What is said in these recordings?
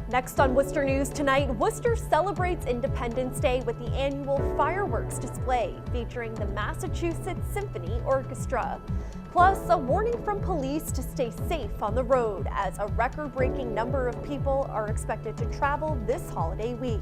Next on Worcester News tonight, Worcester celebrates Independence Day with the annual fireworks display featuring the Massachusetts Symphony Orchestra. Plus, a warning from police to stay safe on the road as a record-breaking number of people are expected to travel this holiday week.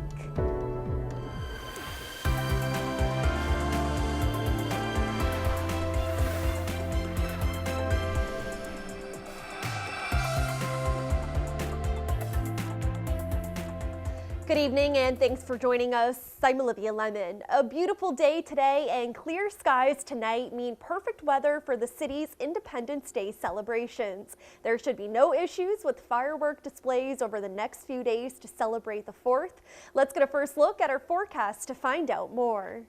Good evening and thanks for joining us. I'm Olivia Lemon. A beautiful day today and clear skies tonight mean perfect weather for the city's Independence Day celebrations. There should be no issues with firework displays over the next few days to celebrate the 4th. Let's get a first look at our forecast to find out more.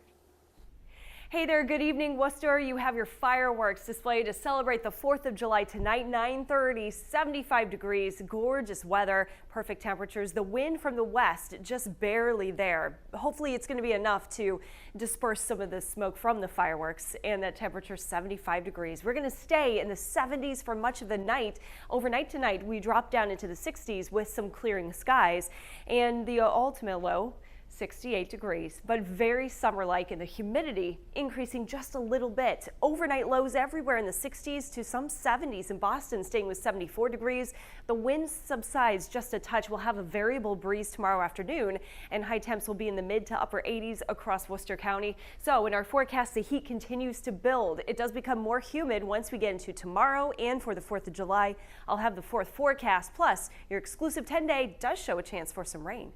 Hey there, good evening, Worcester. You have your fireworks display to celebrate the 4th of July tonight, 9:30, 75 degrees, gorgeous weather, perfect temperatures. The wind from the west just barely there. Hopefully it's going to be enough to disperse some of the smoke from the fireworks, and that temperature 75 degrees. We're going to stay in the 70s for much of the night. Overnight tonight, we drop down into the 60s with some clearing skies, and the ultimate low 68 degrees, but very summer-like, and the humidity increasing just a little bit. Overnight lows everywhere in the 60s to some 70s. In Boston, staying with 74 degrees. The wind subsides just a touch. We'll have a variable breeze tomorrow afternoon, and high temps will be in the mid to upper 80s across Worcester County. So in our forecast, the heat continues to build. It does become more humid once we get into tomorrow, and for the 4th of July, I'll have the 4th forecast. Plus, your exclusive 10-day does show a chance for some rain.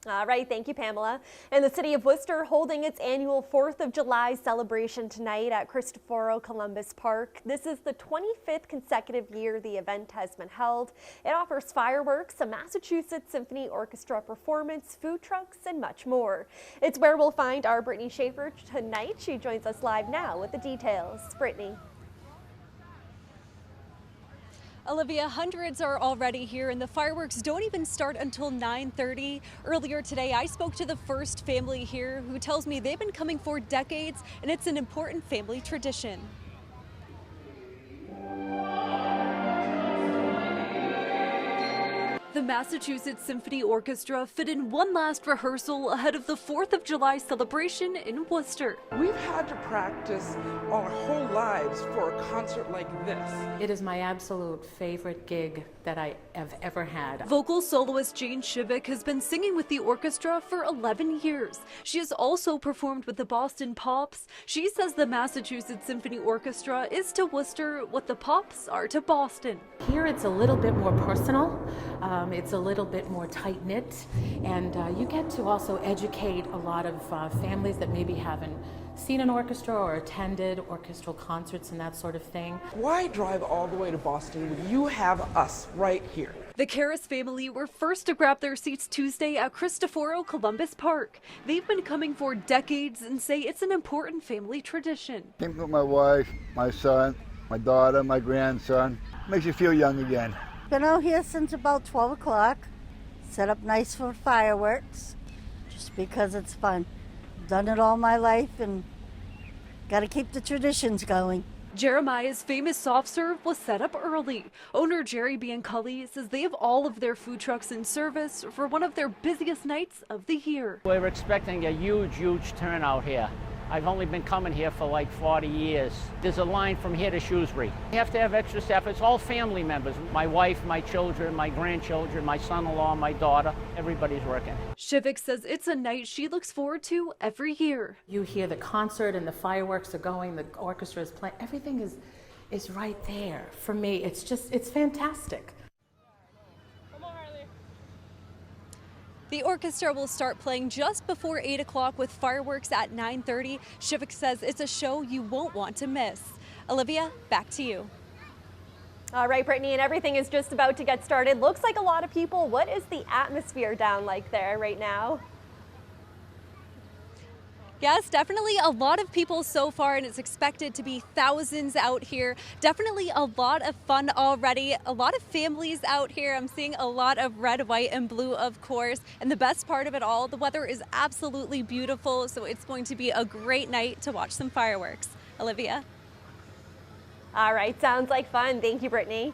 All right, thank you, Pamela. And the city of Worcester holding its annual 4th of July celebration tonight at Cristoforo Columbus Park. This is the 25th consecutive year the event has been held. It offers fireworks, a Massachusetts Symphony Orchestra performance, food trucks, and much more. It's where we'll find our Brittany Schaefer tonight. She joins us live now with the details. Brittany. Olivia, hundreds are already here and the fireworks don't even start until 9:30. Earlier today, I spoke to the first family here who tells me they've been coming for decades and it's an important family tradition. The Massachusetts Symphony Orchestra fit in one last rehearsal ahead of the 4th of July celebration in Worcester. We've had to practice our whole lives for a concert like this. It is my absolute favorite gig that I have ever had. Vocal soloist Jane Shivik has been singing with the orchestra for 11 years. She has also performed with the Boston Pops. She says the Massachusetts Symphony Orchestra is to Worcester what the Pops are to Boston. Here it's a little bit more personal. It's a little bit more tight-knit, and you get to also educate a lot of families that maybe haven't seen an orchestra or attended orchestral concerts and that sort of thing. Why drive all the way to Boston when you have us right here? The Karras family were first to grab their seats Tuesday at Cristoforo Columbus Park. They've been coming for decades and say it's an important family tradition. Came with my wife, my son, my daughter, my grandson. Makes you feel young again. Been out here since about 12 o'clock. Set up nice for fireworks, just because it's fun. Done it all my life and got to keep the traditions going. Jeremiah's famous soft serve was set up early. Owner Jerry Bianculi says they have all of their food trucks in service for one of their busiest nights of the year. We're expecting a huge turnout here. I've only been coming here for like 40 years. There's a line from here to Shrewsbury. You have to have extra staff. It's all family members. My wife, my children, my grandchildren, my son-in-law, my daughter. Everybody's working. Shivik says it's a night she looks forward to every year. You hear the concert and the fireworks are going, the orchestra is playing. Everything is right there. For me, it's fantastic. The orchestra will start playing just before 8 o'clock with fireworks at 9:30. Shivik says it's a show you won't want to miss. Olivia, back to you. All right, Brittany, and everything is just about to get started. Looks like a lot of people. What is the atmosphere down like there right now? Yes, definitely a lot of people so far, and it's expected to be thousands out here. Definitely a lot of fun already. A lot of families out here. I'm seeing a lot of red, white, and blue, of course. And the best part of it all, the weather is absolutely beautiful, so it's going to be a great night to watch some fireworks. Olivia? All right, sounds like fun. Thank you, Brittany.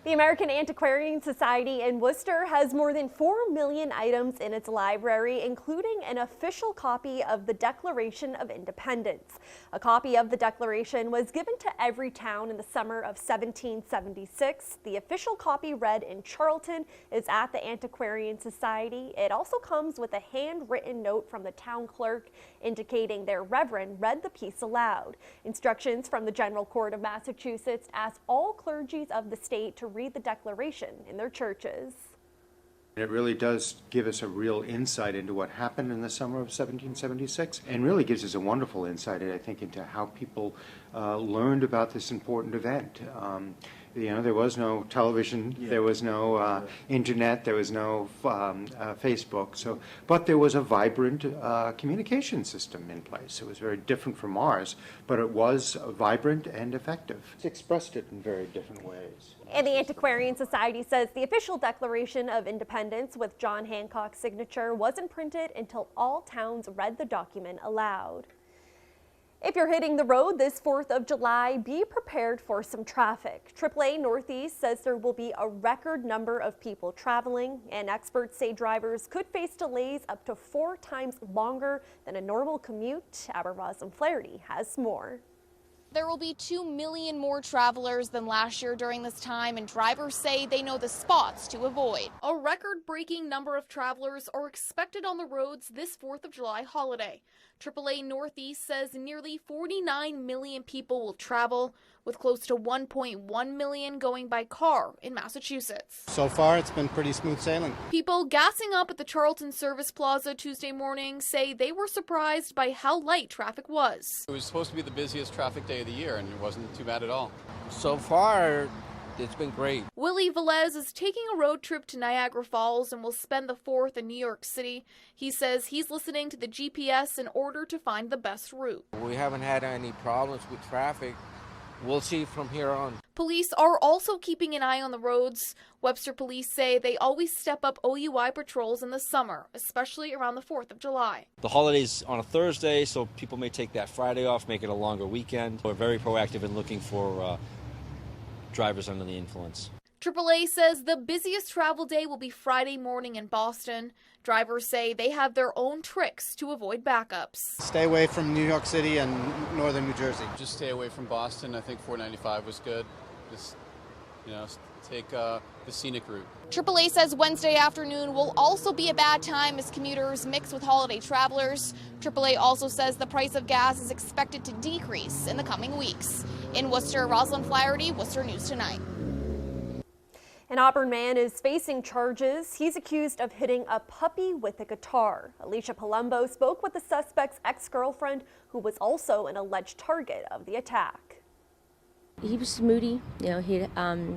The American Antiquarian Society in Worcester has more than 4 million items in its library, including an official copy of the Declaration of Independence. A copy of the Declaration was given to every town in the summer of 1776. The official copy read in Charlton is at the Antiquarian Society. It also comes with a handwritten note from the town clerk indicating their reverend read the piece aloud. Instructions from the General Court of Massachusetts ask all clergies of the state to read the Declaration in their churches. It really does give us a real insight into what happened in the summer of 1776, and really gives us a wonderful insight, I think, into how people learned about this important event. You know, there was no television, there was no internet, there was no Facebook, but there was a vibrant communication system in place. It was very different from ours, but it was vibrant and effective. It expressed it in very different ways. And the Antiquarian Society says the official Declaration of Independence with John Hancock's signature wasn't printed until all towns read the document aloud. If you're hitting the road this 4th of July, be prepared for some traffic. AAA Northeast says there will be a record number of people traveling, and experts say drivers could face delays up to 4 times longer than a normal commute. Our Roslyn Flaherty has more. There will be 2 million more travelers than last year during this time, and drivers say they know the spots to avoid. A record-breaking number of travelers are expected on the roads this 4th of July holiday. AAA Northeast says nearly 49 million people will travel, with close to 1.1 million going by car in Massachusetts. So far, it's been pretty smooth sailing. People gassing up at the Charlton Service Plaza Tuesday morning say they were surprised by how light traffic was. It was supposed to be the busiest traffic day of the year, and it wasn't too bad at all. So far, it's been great. Willie Velez is taking a road trip to Niagara Falls and will spend the 4th in New York City. He says he's listening to the GPS in order to find the best route. We haven't had any problems with traffic. We'll see from here on. Police are also keeping an eye on the roads. Webster police say they always step up OUI patrols in the summer, especially around the 4th of July. The holiday's on a Thursday, so people may take that Friday off, make it a longer weekend. We're very proactive in looking for drivers under the influence. AAA says the busiest travel day will be Friday morning in Boston. Drivers say they have their own tricks to avoid backups. Stay away from New York City and northern New Jersey. Just stay away from Boston. I think 495 was good. Just, take the scenic route. AAA says Wednesday afternoon will also be a bad time as commuters mix with holiday travelers. AAA also says the price of gas is expected to decrease in the coming weeks. In Worcester, Roslyn Flaherty, Worcester News Tonight. An Auburn man is facing charges. He's accused of hitting a puppy with a guitar. Alicia Palumbo spoke with the suspect's ex-girlfriend, who was also an alleged target of the attack. He was moody. They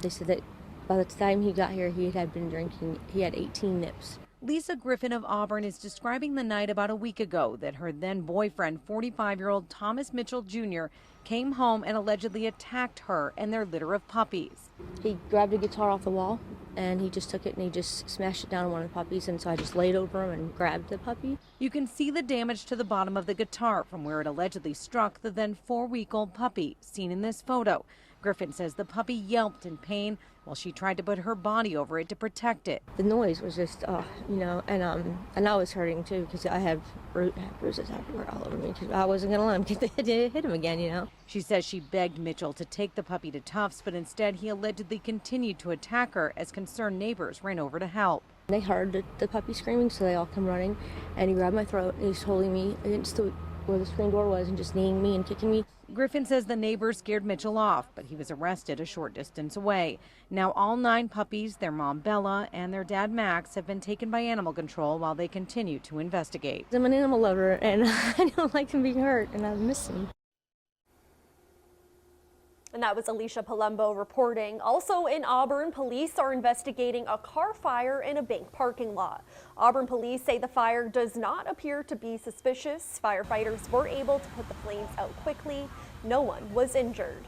said that by the time he got here, he had been drinking. He had 18 nips. Lisa Griffin of Auburn is describing the night about a week ago that her then boyfriend, 45-year-old Thomas Mitchell Jr., came home and allegedly attacked her and their litter of puppies. He grabbed a guitar off the wall and he just took it and he just smashed it down on one of the puppies, and so I just laid over him and grabbed the puppy. You can see the damage to the bottom of the guitar from where it allegedly struck the then 4-week-old puppy, seen in this photo. Griffin says the puppy yelped in pain while she tried to put her body over it to protect it. The noise was just, and I was hurting too because I had bruises everywhere all over me because I wasn't going to let him hit him again, She says she begged Mitchell to take the puppy to Tufts, but instead he allegedly continued to attack her as concerned neighbors ran over to help. They heard the puppy screaming, so they all come running, and he grabbed my throat and he's holding me against where the screen door was and just kneeing me and kicking me. Griffin says the neighbors scared Mitchell off, but he was arrested a short distance away. Now all 9 puppies, their mom Bella, and their dad Max have been taken by animal control while they continue to investigate. I'm an animal lover and I don't like them being hurt, and I miss them. And that was Alicia Palumbo reporting. Also in Auburn, police are investigating a car fire in a bank parking lot. Auburn police say the fire does not appear to be suspicious. Firefighters were able to put the flames out quickly. No one was injured.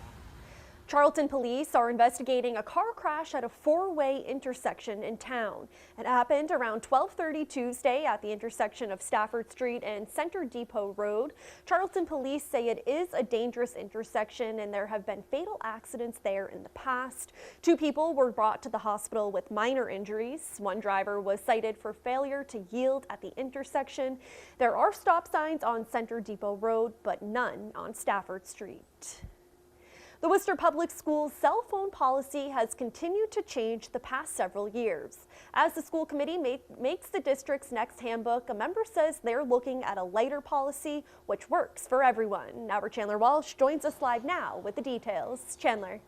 Charlton police are investigating a car crash at a four-way intersection in town. It happened around 12:30 Tuesday at the intersection of Stafford Street and Center Depot Road. Charlton police say it is a dangerous intersection and there have been fatal accidents there in the past. 2 people were brought to the hospital with minor injuries. One driver was cited for failure to yield at the intersection. There are stop signs on Center Depot Road, but none on Stafford Street. The Worcester Public Schools cell phone policy has continued to change the past several years. As the school committee makes the district's next handbook, a member says they're looking at a lighter policy which works for everyone. Our Chandler Walsh joins us live now with the details. Chandler.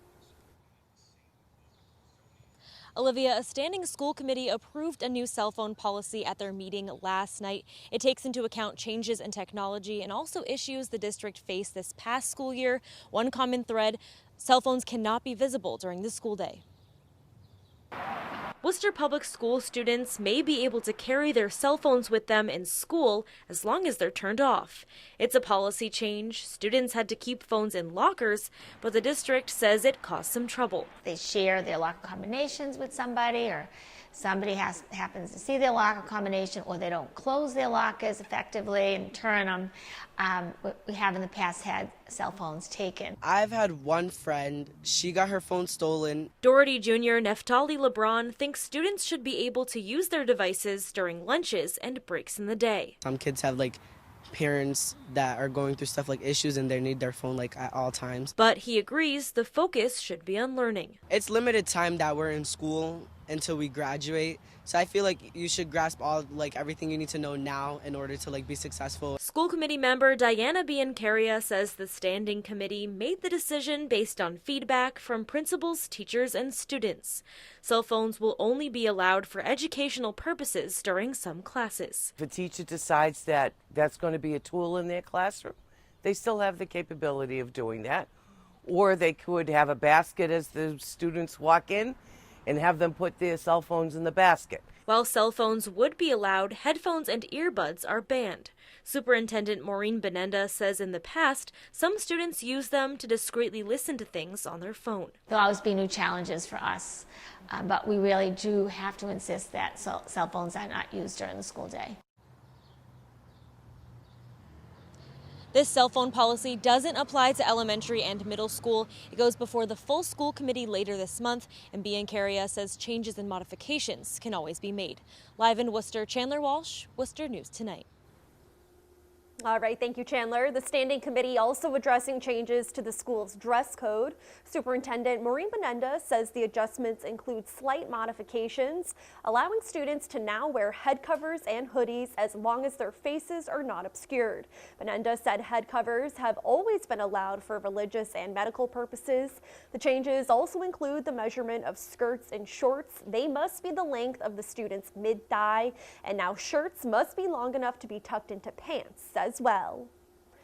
Olivia, a standing school committee approved a new cell phone policy at their meeting last night. It takes into account changes in technology and also issues the district faced this past school year. One common thread, cell phones cannot be visible during the school day. Worcester Public School students may be able to carry their cell phones with them in school as long as they're turned off. It's a policy change. Students had to keep phones in lockers, but the district says it caused some trouble. They share their locker combinations with somebody, or somebody happens to see their locker combination, or they don't close their lockers effectively and turn them. We have in the past had cell phones taken. I've had one friend, she got her phone stolen. Doherty Jr. Neftali LeBron thinks students should be able to use their devices during lunches and breaks in the day. Some kids have parents that are going through stuff like issues and they need their phone at all times. But he agrees the focus should be on learning. It's limited time that we're in school until we graduate. So I feel like you should grasp all everything you need to know now in order to be successful. School committee member Diana Biancaria says the standing committee made the decision based on feedback from principals, teachers, and students. Cell phones will only be allowed for educational purposes during some classes. If a teacher decides that that's going to be a tool in their classroom, they still have the capability of doing that. Or they could have a basket as the students walk in and have them put their cell phones in the basket. While cell phones would be allowed, headphones and earbuds are banned. Superintendent Maureen Benenda says in the past, some students use them to discreetly listen to things on their phone. There'll always be new challenges for us, but we really do have to insist that cell phones are not used during the school day. This cell phone policy doesn't apply to elementary and middle school. It goes before the full school committee later this month, and Biancaria says changes and modifications can always be made. Live in Worcester, Chandler Walsh, Worcester News Tonight. All right, thank you, Chandler. The standing committee also addressing changes to the school's dress code. Superintendent Maureen Benenda says the adjustments include slight modifications, allowing students to now wear head covers and hoodies as long as their faces are not obscured. Benenda said head covers have always been allowed for religious and medical purposes. The changes also include the measurement of skirts and shorts. They must be the length of the student's mid-thigh, and now shirts must be long enough to be tucked into pants as well.